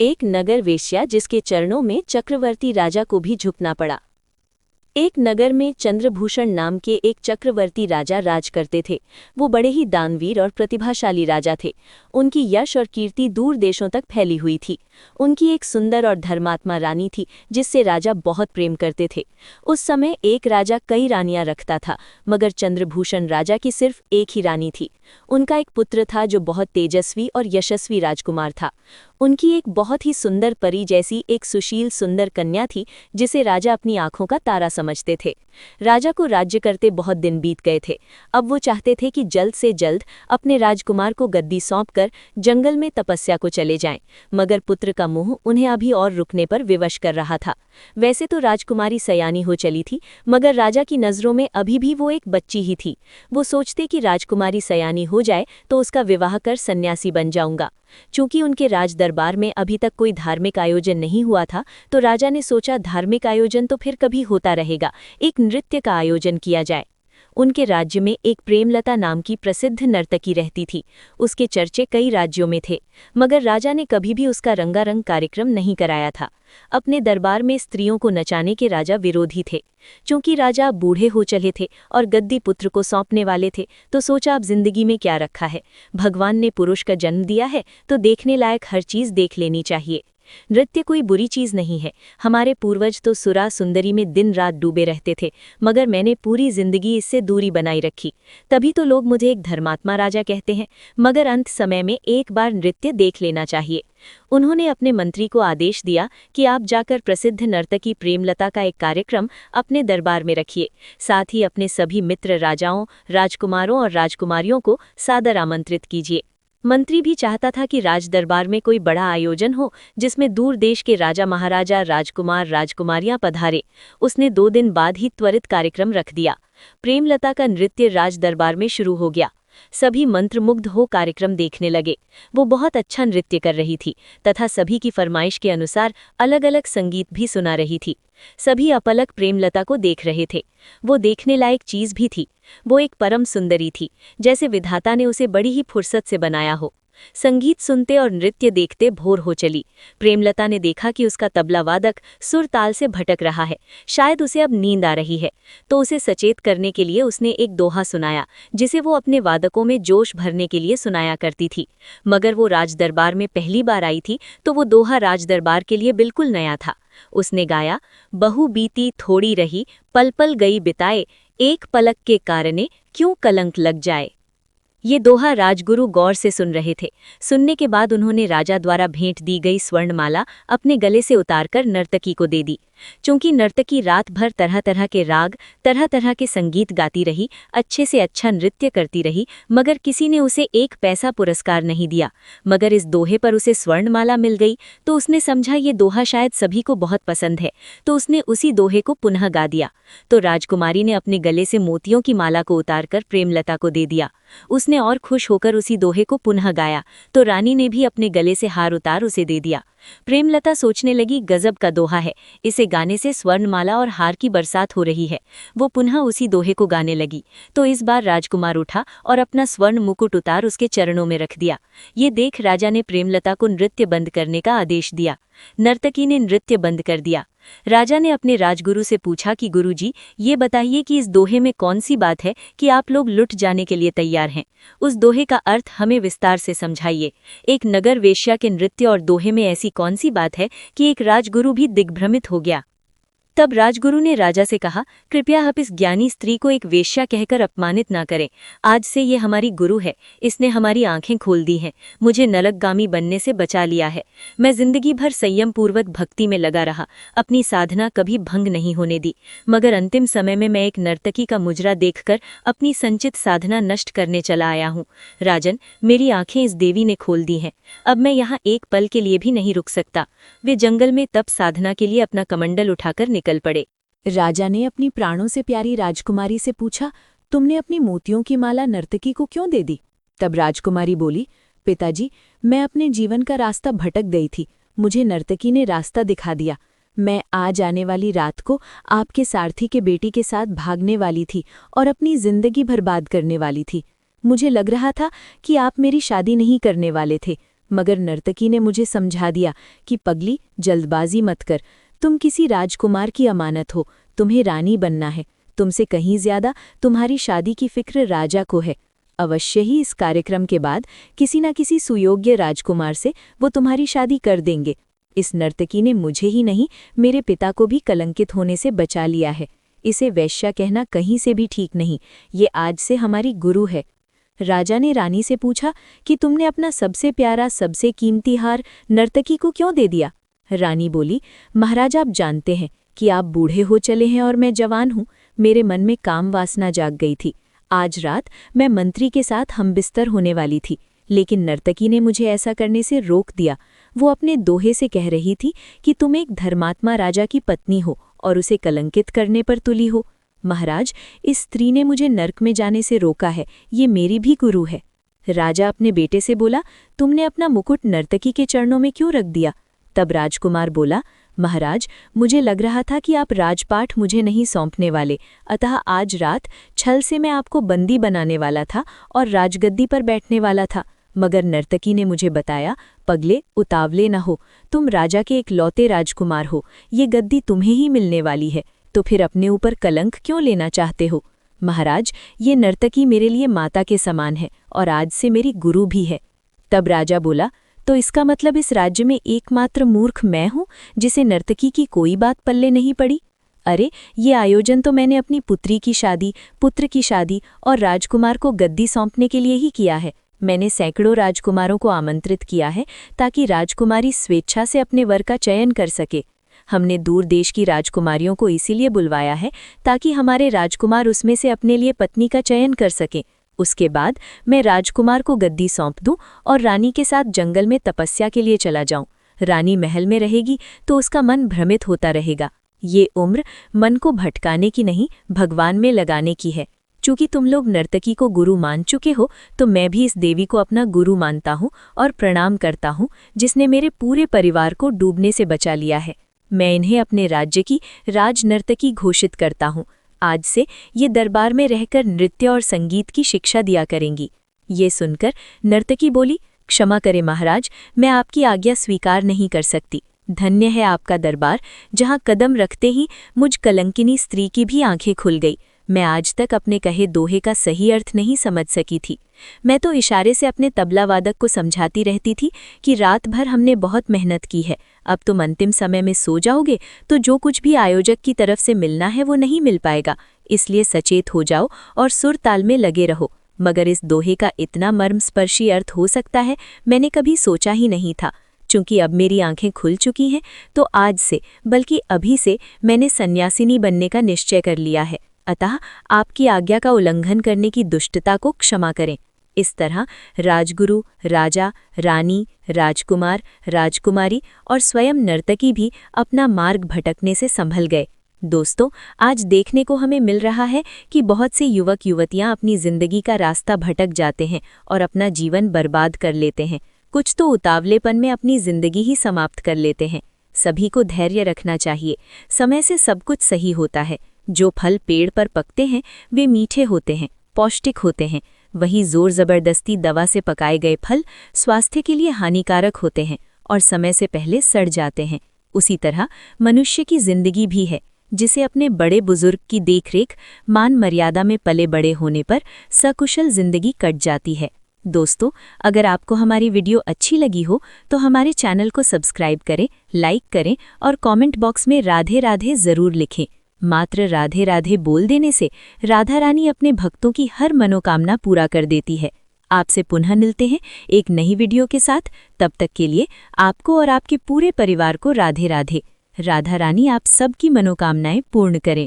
एक नगर वेश्या जिसके चरणों में चक्रवर्ती राजा को भी झुकना पड़ा। एक नगर में चंद्रभूषण नाम के एक चक्रवर्ती राजा राज करते थे। वो बड़े ही दानवीर और प्रतिभाशाली राजा थे। उनकी यश और कीर्ति दूर देशों तक फैली हुई थी। उनकी एक सुंदर और धर्मात्मा रानी थी जिससे राजा बहुत प्रेम करते थे। उस समय एक राजा कई रानियां रखता था, मगर चंद्रभूषण राजा की सिर्फ एक ही रानी थी। उनका एक पुत्र था जो बहुत तेजस्वी और यशस्वी राजकुमार था। उनकी एक बहुत ही सुंदर परी जैसी एक सुशील सुंदर कन्या थी जिसे राजा अपनी आंखों का तारा समझते थे। राजा को राज्य करते बहुत दिन बीत गए थे। अब वो चाहते थे कि जल्द से जल्द अपने राजकुमार को गद्दी सौंपकर जंगल में तपस्या को चले जाएं, मगर पुत्र का मोह उन्हें अभी और रुकने पर विवश कर रहा था। वैसे तो राजकुमारी सयानी हो चली थी, मगर राजा की नज़रों में अभी भी वो एक बच्ची ही थी। वो सोचते कि राजकुमारी सयानी हो जाए तो उसका विवाह कर सन्यासी बन जाऊंगा। चूंकि उनके राज दरबार में अभी तक कोई धार्मिक आयोजन नहीं हुआ था, तो राजा ने सोचा धार्मिक आयोजन तो फिर कभी होता रहेगा, एक नृत्य का आयोजन किया जाए। उनके राज्य में एक प्रेमलता नाम की प्रसिद्ध नर्तकी रहती थी। उसके चर्चे कई राज्यों में थे, मगर राजा ने कभी भी उसका रंगारंग कार्यक्रम नहीं कराया था। अपने दरबार में स्त्रियों को नचाने के राजा विरोधी थे। चूंकि राजा बूढ़े हो चले थे और गद्दी पुत्र को सौंपने वाले थे, तो सोचा अब जिंदगी में क्या रखा है, भगवान ने पुरुष का जन्म दिया है तो देखने लायक हर चीज देख लेनी चाहिए। नृत्य कोई बुरी चीज नहीं है। हमारे पूर्वज तो सुरा सुंदरी में दिन रात डूबे रहते थे, मगर मैंने पूरी जिंदगी इससे दूरी बनाई रखी। तभी तो लोग मुझे एक धर्मात्मा राजा कहते हैं, मगर अंत समय में एक बार नृत्य देख लेना चाहिए। उन्होंने अपने मंत्री को आदेश दिया कि आप जाकर प्रसिद्ध नर्तकी प्रेमलता का एक कार्यक्रम अपने दरबार में रखिए। साथ ही अपने सभी मित्र राजाओं, राजकुमारों और राजकुमारियों को सादर आमंत्रित कीजिए। मंत्री भी चाहता था कि राज दरबार में कोई बड़ा आयोजन हो जिसमें दूर देश के राजा महाराजा, राजकुमार, राजकुमारियां पधारे। उसने 2 दिन बाद ही त्वरित कार्यक्रम रख दिया। प्रेमलता का नृत्य राज दरबार में शुरू हो गया। सभी मंत्रमुग्ध हो कार्यक्रम देखने लगे। वो बहुत अच्छा नृत्य कर रही थी तथा सभी की फरमाइश के अनुसार अलग अलग संगीत भी सुना रही थी। सभी अपलक प्रेमलता को देख रहे थे। वो देखने लायक चीज भी थी। वो एक परम सुंदरी थी, जैसे विधाता ने उसे बड़ी ही फुर्सत से बनाया हो। संगीत सुनते और नृत्य देखते भोर हो चली। प्रेमलता ने देखा कि उसका तबला वादक सुर ताल से भटक रहा है, शायद उसे अब नींद आ रही है। तो उसे सचेत करने के लिए उसने एक दोहा सुनाया, जिसे वो अपने वादकों में जोश भरने के लिए सुनाया करती थी। मगर वो राज दरबार में पहली बार आई थी, तो वो दोहा राज दरबार के लिए बिल्कुल नया था। उसने गाया, बहु बीती थोड़ी रही, पल पल गई बिताए, एक पलक के कारणे क्यों कलंक लग जाए। ये दोहा राजगुरु गौर से सुन रहे थे। सुनने के बाद उन्होंने राजा द्वारा भेंट दी गई स्वर्णमाला अपने गले से उतारकर नर्तकी को दे दी। चूंकि नर्तकी रात भर तरह तरह के राग, तरह तरह के संगीत गाती रही, अच्छे से अच्छा नृत्य करती रही, मगर किसी ने उसे 1 पैसा पुरस्कार नहीं दिया। मगर इस दोहे पर उसे स्वर्णमाला मिल गई, तो उसने समझा ये दोहा शायद सभी को बहुत पसंद है, तो उसने उसी दोहे को पुनः गा दिया। तो राजकुमारी ने अपने गले से मोतियों की माला को उतारकर प्रेमलता को दे दिया। उसने और खुश होकर उसी दोहे को पुनः गाया, तो रानी ने भी अपने गले से हार उतार उसे दे दिया। प्रेमलता सोचने लगी, गजब का दोहा है, इसे गाने से स्वर्णमाला और हार की बरसात हो रही है। वो पुनः उसी दोहे को गाने लगी, तो इस बार राजकुमार उठा और अपना स्वर्ण मुकुट उतार उसके चरणों में रख दिया। ये देख राजा ने प्रेमलता को नृत्य बंद करने का आदेश दिया। नर्तकी ने नृत्य बंद कर दिया। राजा ने अपने राजगुरु से पूछा कि गुरुजी, ये बताइए कि इस दोहे में कौन सी बात है कि आप लोग लुट जाने के लिए तैयार हैं। उस दोहे का अर्थ हमें विस्तार से समझाइए। एक नगर वेश्या के नृत्य और दोहे में ऐसी कौन सी बात है कि एक राजगुरु भी दिग्भ्रमित हो गया। तब राजगुरु ने राजा से कहा, कृपया आप इस ज्ञानी स्त्री को एक वेश्या कहकर अपमानित ना करें। आज से ये हमारी गुरु है, इसने हमारी आंखें खोल दी हैं, मुझे नरकगामी बनने से बचा लिया है। मैं जिंदगी भर संयम पूर्वक भक्ति में लगा रहा, अपनी साधना कभी भंग नहीं होने दी, मगर अंतिम समय में मैं एक नर्तकी का मुजरा देखकर अपनी संचित साधना नष्ट करने चला आया हूँ। राजन, मेरी आंखें इस देवी ने खोल दी हैं, अब मैं यहाँ एक पल के लिए भी नहीं रुक सकता। वे जंगल में तप साधना के लिए अपना कमंडल उठाकर निकल पड़े। राजा ने अपनी प्राणों से प्यारी राजकुमारी से पूछा, तुमने अपनी मोतियों की माला नर्तकी को क्यों दे दी? तब राजकुमारी बोली, पिताजी, मैं अपने जीवन का रास्ता भटक गई थी, मुझे नर्तकी ने रास्ता दिखा दिया। मैं आज आने वाली रात को आपके सारथी के बेटी के साथ भागने वाली थी और अपनी जिंदगी बर्बाद करने वाली थी। मुझे लग रहा था कि आप मेरी शादी नहीं करने वाले थे, मगर नर्तकी ने मुझे समझा दिया कि पगली, जल्दबाजी मत कर। तुम किसी राजकुमार की अमानत हो, तुम्हें रानी बनना है। तुमसे कहीं ज्यादा तुम्हारी शादी की फिक्र राजा को है। अवश्य ही इस कार्यक्रम के बाद किसी न किसी सुयोग्य राजकुमार से वो तुम्हारी शादी कर देंगे। इस नर्तकी ने मुझे ही नहीं, मेरे पिता को भी कलंकित होने से बचा लिया है। इसे वैश्या कहना कहीं से भी ठीक नहीं। ये आज से हमारी गुरु है। राजा ने रानी से पूछा कि तुमने अपना सबसे प्यारा, सबसे कीमती हार नर्तकी को क्यों दे दिया? रानी बोली, महाराज, आप जानते हैं कि आप बूढ़े हो चले हैं और मैं जवान हूँ। मेरे मन में काम वासना जाग गई थी। आज रात मैं मंत्री के साथ हमबिस्तर होने वाली थी, लेकिन नर्तकी ने मुझे ऐसा करने से रोक दिया। वो अपने दोहे से कह रही थी कि तुम एक धर्मात्मा राजा की पत्नी हो और उसे कलंकित करने पर तुली हो। महाराज, इस स्त्री ने मुझे नर्क में जाने से रोका है। ये मेरी भी गुरु है। राजा अपने बेटे से बोला, तुमने अपना मुकुट नर्तकी के चरणों में क्यों रख दिया? तब राजकुमार बोला, महाराज, मुझे लग रहा था कि आप राजपाट मुझे नहीं सौंपने वाले, अतः आज रात छल से मैं आपको बंदी बनाने वाला था और राजगद्दी पर बैठने वाला था। मगर नर्तकी ने मुझे बताया, पगले, उतावले न हो, तुम राजा के इकलौते राजकुमार हो, ये गद्दी तुम्हें ही मिलने वाली है, तो फिर अपने ऊपर कलंक क्यों लेना चाहते हो? महाराज, ये नर्तकी मेरे लिए माता के समान है और आज से मेरी गुरु भी है। तब राजा बोला, तो इसका मतलब इस राज्य में एकमात्र मूर्ख मैं हूँ जिसे नर्तकी की कोई बात पल्ले नहीं पड़ी? अरे, ये आयोजन तो मैंने अपनी पुत्री की शादी, पुत्र की शादी और राजकुमार को गद्दी सौंपने के लिए ही किया है। मैंने सैकड़ों राजकुमारों को आमंत्रित किया है ताकि राजकुमारी स्वेच्छा से अपने वर का चयन कर सके। हमने दूर देश की राजकुमारियों को इसीलिए बुलवाया है ताकि हमारे राजकुमार उसमें से अपने लिए पत्नी का चयन कर सकें। उसके बाद मैं राजकुमार को गद्दी सौंप दूं और रानी के साथ जंगल में तपस्या के लिए चला जाऊं। रानी महल में रहेगी तो उसका मन भ्रमित होता रहेगा। ये उम्र मन को भटकाने की नहीं, भगवान में लगाने की है। चूंकि तुम लोग नर्तकी को गुरु मान चुके हो, तो मैं भी इस देवी को अपना गुरु मानता हूँ और प्रणाम करता हूँ, जिसने मेरे पूरे परिवार को डूबने से बचा लिया है। मैं इन्हें अपने राज्य की राज नर्तकी घोषित करता हूँ। आज से ये दरबार में रहकर नृत्य और संगीत की शिक्षा दिया करेंगी। ये सुनकर नर्तकी बोली, क्षमा करें महाराज, मैं आपकी आज्ञा स्वीकार नहीं कर सकती। धन्य है आपका दरबार, जहाँ कदम रखते ही मुझ कलंकिनी स्त्री की भी आंखें खुल गई। मैं आज तक अपने कहे दोहे का सही अर्थ नहीं समझ सकी थी। मैं तो इशारे से अपने तबला वादक को समझाती रहती थी कि रात भर हमने बहुत मेहनत की है, अब तुम अंतिम समय में सो जाओगे तो जो कुछ भी आयोजक की तरफ से मिलना है वो नहीं मिल पाएगा, इसलिए सचेत हो जाओ और सुर ताल में लगे रहो। मगर इस दोहे का इतना मर्मस्पर्शी अर्थ हो सकता है, मैंने कभी सोचा ही नहीं था। चूंकि अब मेरी आंखें खुल चुकी हैं, तो आज से, बल्कि अभी से, मैंने सन्यासिनी बनने का निश्चय कर लिया है। अतः आपकी आज्ञा का उल्लंघन करने की दुष्टता को क्षमा करें। इस तरह राजगुरु, राजा, रानी, राजकुमार, राजकुमारी और स्वयं नर्तकी भी अपना मार्ग भटकने से संभल गए। दोस्तों, आज देखने को हमें मिल रहा है कि बहुत से युवक युवतियां अपनी जिंदगी का रास्ता भटक जाते हैं और अपना जीवन बर्बाद कर लेते हैं। कुछ तो उतावलेपन में अपनी जिंदगी ही समाप्त कर लेते हैं। सभी को धैर्य रखना चाहिए। समय से सब कुछ सही होता है। जो फल पेड़ पर पकते हैं वे मीठे होते हैं, पौष्टिक होते हैं। वही जोर जबरदस्ती दवा से पकाए गए फल स्वास्थ्य के लिए हानिकारक होते हैं और समय से पहले सड़ जाते हैं। उसी तरह मनुष्य की जिंदगी भी है, जिसे अपने बड़े बुजुर्ग की देखरेख, मान मर्यादा में पले बड़े होने पर सकुशल जिंदगी कट जाती है। दोस्तों, अगर आपको हमारी वीडियो अच्छी लगी हो तो हमारे चैनल को सब्सक्राइब करें, लाइक करें और कमेंट बॉक्स में राधे राधे जरूर लिखें। मात्र राधे राधे बोल देने से राधा रानी अपने भक्तों की हर मनोकामना पूरा कर देती है। आपसे पुनः मिलते हैं एक नई वीडियो के साथ। तब तक के लिए आपको और आपके पूरे परिवार को राधे राधे। राधा रानी आप सबकी मनोकामनाएं पूर्ण करें।